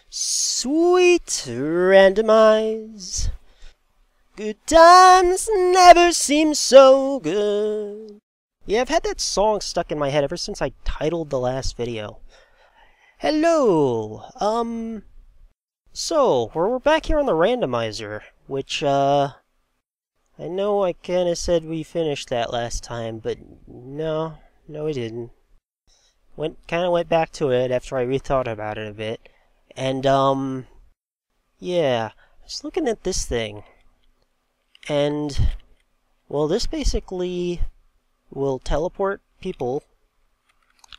Sweet Randomize. Good times never seem so good. Yeah, I've had that song stuck in my head ever since I titled the last video. Hello, so we're back here on the randomizer, which, I know I kinda said we finished that last time, but no, we didn't. Kinda went back to it after I rethought about it a bit. And, yeah, I was looking at this thing. And, well, this basically will teleport people.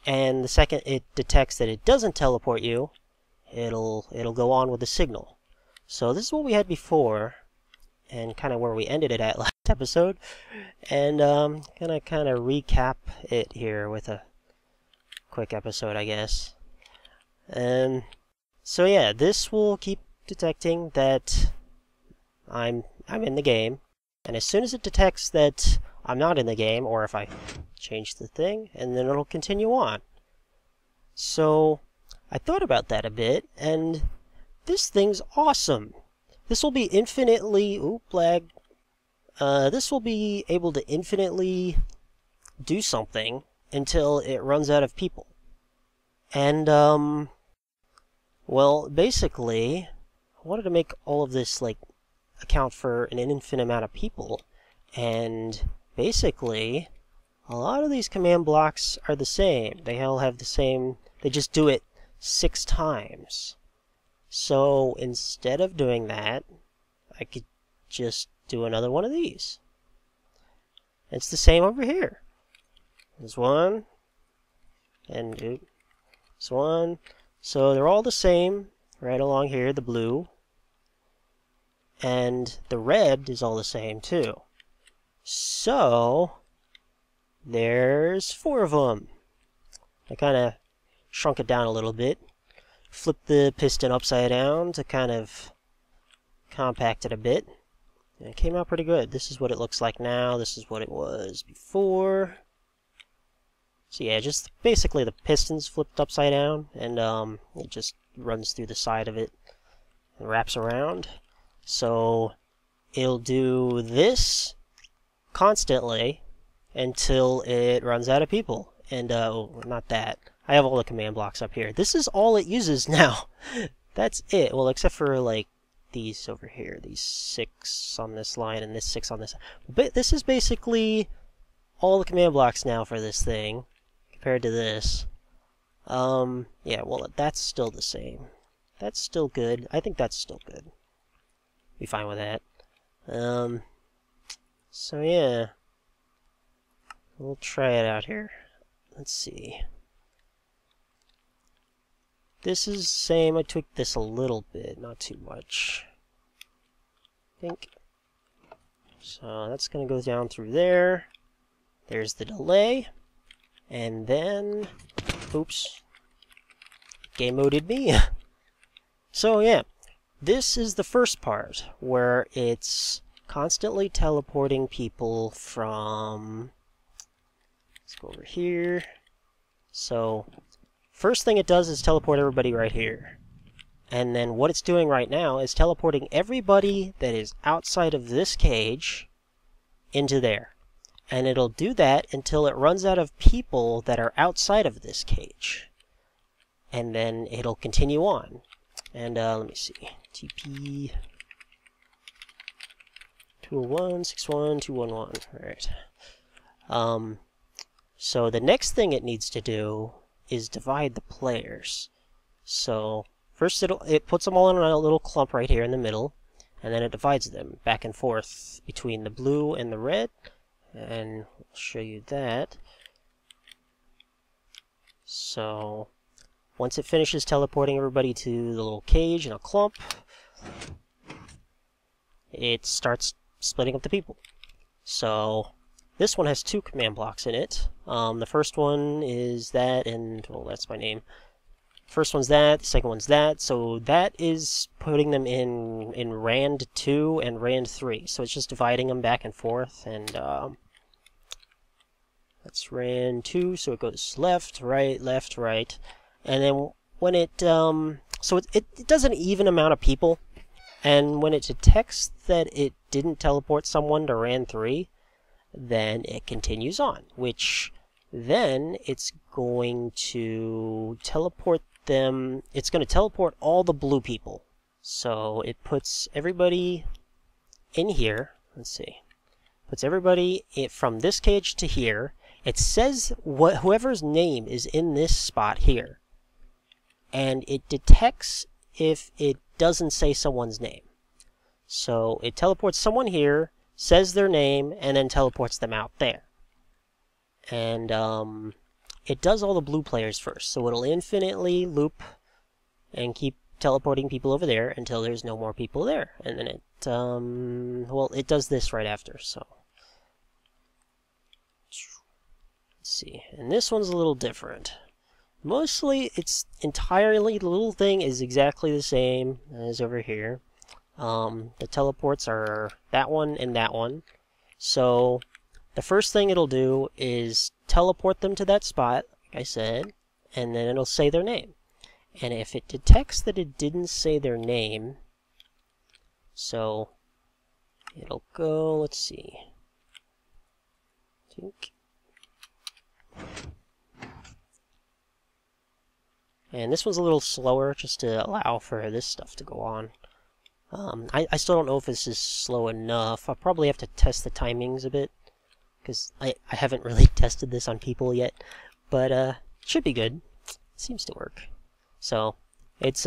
And the second it detects that it doesn't teleport you, it'll go on with the signal. So this is what we had before, and kind of where we ended it at last episode. And, gonna kind of recap it here with a quick episode, I guess. So yeah, this will keep detecting that I'm in the game, and as soon as it detects that I'm not in the game, or if I change the thing, and then it'll continue on. So I thought about that a bit, and this thing's awesome. This will be infinitely this will be able to infinitely do something until it runs out of people. And well, basically, I wanted to make all of this, like, account for an infinite amount of people. And basically, a lot of these command blocks are the same. They all have the same, they just do it 6 times. So instead of doing that, I could just do another one of these. It's the same over here. There's one, and there's one. So they're all the same right along here, the blue. And the red is all the same too. So there's 4 of them. I kind of shrunk it down a little bit. Flipped the piston upside down to kind of compact it a bit. And it came out pretty good. This is what it looks like now. This is what it was before. So yeah, just basically the piston's flipped upside down, and it just runs through the side of it and wraps around. So it'll do this constantly until it runs out of people. And, not that. I have all the command blocks up here. This is all it uses now. That's it. Well, except for, like, these over here. These 6 on this line and this 6 on this. But this is basically all the command blocks now for this thing, compared to this. Yeah, well, that's still the same. That's still good. I think that's still good. Be fine with that. So yeah. We'll try it out here. Let's see. This is the same. I tweaked this a little bit, not too much. I think. So that's going to go down through there. There's the delay. And then, oops, game moded me. So yeah, this is the first part where it's constantly teleporting people from, let's go over here. So first thing it does is teleport everybody right here. And then what it's doing right now is teleporting everybody that is outside of this cage into there. And it'll do that until it runs out of people that are outside of this cage. And then it'll continue on. And let me see. TP 201-61-211. Alright. So the next thing it needs to do is divide the players. So first it puts them all in a little clump right here in the middle. And then it divides them back and forth between the blue and the red. And I'll show you that. So once it finishes teleporting everybody to the little cage in a clump, it starts splitting up the people. So this one has 2 command blocks in it. The first one is that, and well, that's my name. First one's that, the second one's that. So that is putting them in Rand 2 and Rand 3. So it's just dividing them back and forth, and that's Rand 2, so it goes left, right, and then when it so it does an even amount of people, and when it detects that it didn't teleport someone to RAN 3, then it continues on, which then it's going to teleport them. It's going to teleport all the blue people. So it puts everybody in here. Let's see. Puts everybody from this cage to here. It says whoever's name is in this spot here. And it detects if it doesn't say someone's name. So it teleports someone here, says their name, and then teleports them out there. And it does all the blue players first. So it'll infinitely loop and keep teleporting people over there until there's no more people there. And then it, well, it does this right after, so. Let's see. And this one's a little different. Mostly, it's entirely, the little thing is exactly the same as over here. The teleports are that one and that one. So, the first thing it'll do is teleport them to that spot, like I said, and then it'll say their name. And if it detects that it didn't say their name, so it'll go, let's see. And this one's a little slower just to allow for this stuff to go on. I still don't know if this is slow enough. I'll probably have to test the timings a bit, because I haven't really tested this on people yet. But it should be good. It seems to work. So it's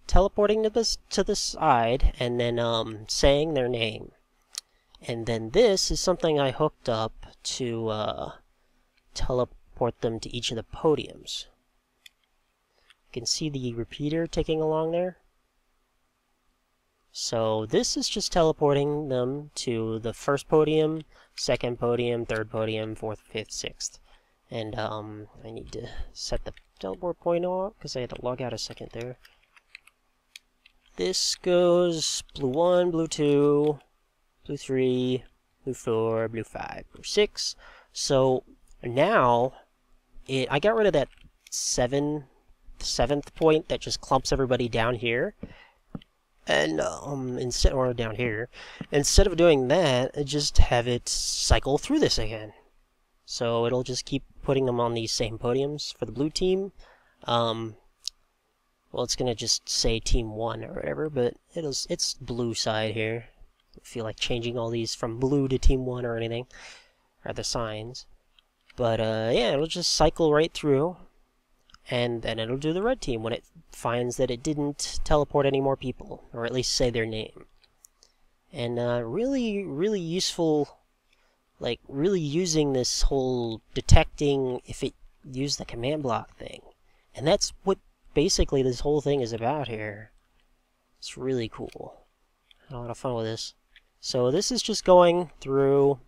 teleporting to the side and then saying their name. And then this is something I hooked up to teleport them to each of the podiums. You can see the repeater ticking along there. So this is just teleporting them to the first podium, second podium, third podium, fourth, fifth, sixth. And I need to set the teleport point off because I had to log out a second there. This goes blue 1, blue 2, blue 3, blue 4, blue 5, blue 6. So now I got rid of that seventh point that just clumps everybody down here. And instead of doing that, I just have it cycle through this again. So it'll just keep putting them on these same podiums for the blue team. Well, it's gonna just say team 1 or whatever, but it's blue side here. I don't feel like changing all these from blue to team 1 or anything, or the signs. But yeah, it'll just cycle right through. And then it'll do the red team when it finds that it didn't teleport any more people, or at least say their name. And really, really useful, like really using this whole detecting if it used the command block thing. And that's what basically this whole thing is about here. It's really cool. I had a lot of fun with this. So this is just going through,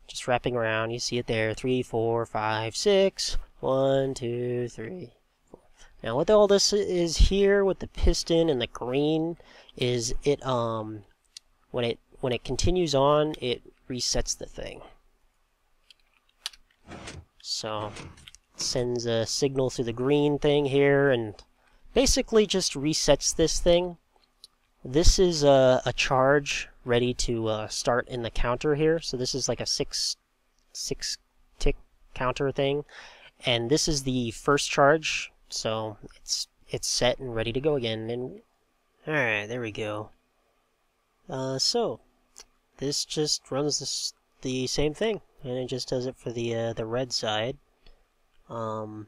just wrapping around. You see it there, 3, 4, 5, 6. 1, 2, 3, 4. Now what all this is here with the piston and the green is it when it continues on, it resets the thing. So it sends a signal through the green thing here and basically just resets this thing. This is a charge ready to start in the counter here. So this is like a 6 tick counter thing. And this is the first charge, so it's set and ready to go again. And alright, there we go. So this just runs the same thing, and it just does it for the red side. And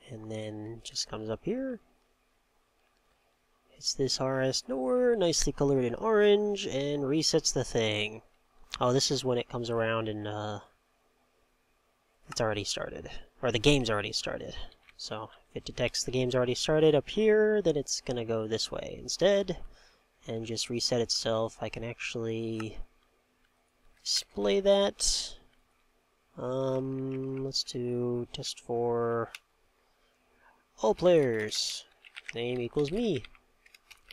then just comes up here. It's this RS NOR, nicely colored in orange, and resets the thing. Oh, this is when it comes around and it's already started. Or the game's already started. So if it detects the game's already started up here, then it's gonna go this way instead and just reset itself. I can actually display that. Let's do test for all players. Name equals me.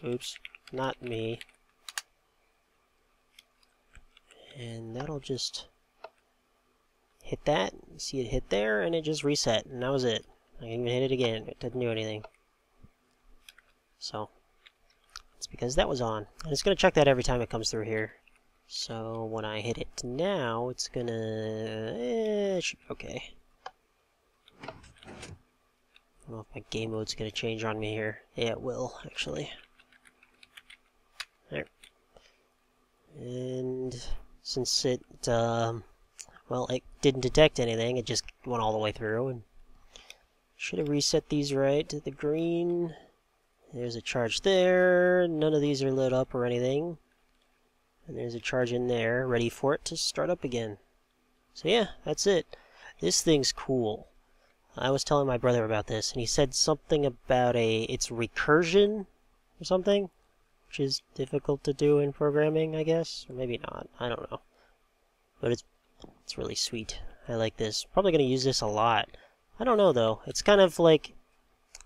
Oops, not me. And that'll just hit that, see it hit there, and it just reset, and that was it. I even hit it again. It didn't do anything. So, it's because that was on. And it's going to check that every time it comes through here. So, when I hit it now, it's going to... it should be okay. I don't know if my game mode's going to change on me here. Yeah, it will, actually. There. And since it, well, it didn't detect anything, it just went all the way through, and should have reset these right to the green. There's a charge there. None of these are lit up or anything. And there's a charge in there, ready for it to start up again. So yeah, that's it. This thing's cool. I was telling my brother about this, and he said something about it's recursion or something, which is difficult to do in programming, I guess, or maybe not. I don't know. But it's really sweet. I like this. Probably going to use this a lot. I don't know though. It's kind of like,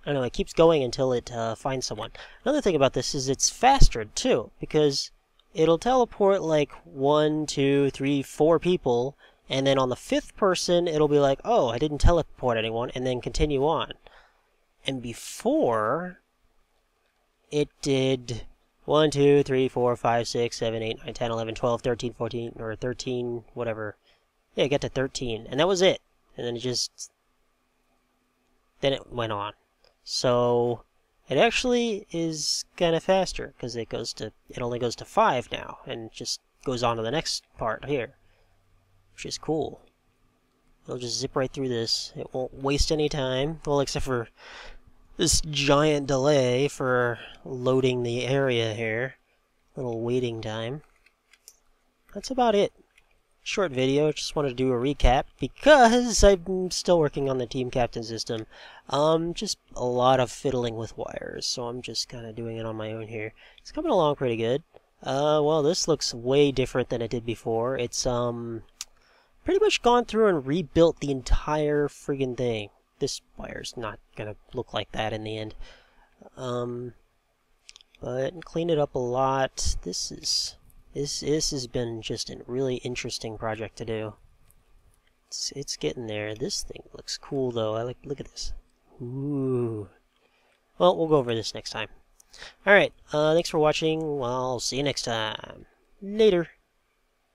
I don't know, it keeps going until it finds someone. Another thing about this is it's faster too, because it'll teleport like 1, 2, 3, 4 people, and then on the 5th person it'll be like, oh, I didn't teleport anyone, and then continue on. And before, it did 1, 2, 3, 4, 5, 6, 7, 8, 9, 10, 11, 12, 13, 14, or 13, whatever. Yeah, it got to 13, and that was it. And then then it went on. So it actually is kind of faster, because it only goes to 5 now, and just goes on to the next part here, which is cool. It'll just zip right through this. It won't waste any time, well, except for this giant delay for loading the area here. Little waiting time. That's about it. Short video, just wanted to do a recap because I'm still working on the team captain system. Just a lot of fiddling with wires, so I'm just kind of doing it on my own here. It's coming along pretty good. Well, this looks way different than it did before. It's pretty much gone through and rebuilt the entire friggin' thing. This wire's not gonna look like that in the end. But clean it up a lot. This has been just a really interesting project to do. It's getting there. This thing looks cool though. Look at this. Ooh. Well, we'll go over this next time. Alright, thanks for watching. Well, I'll see you next time. Later.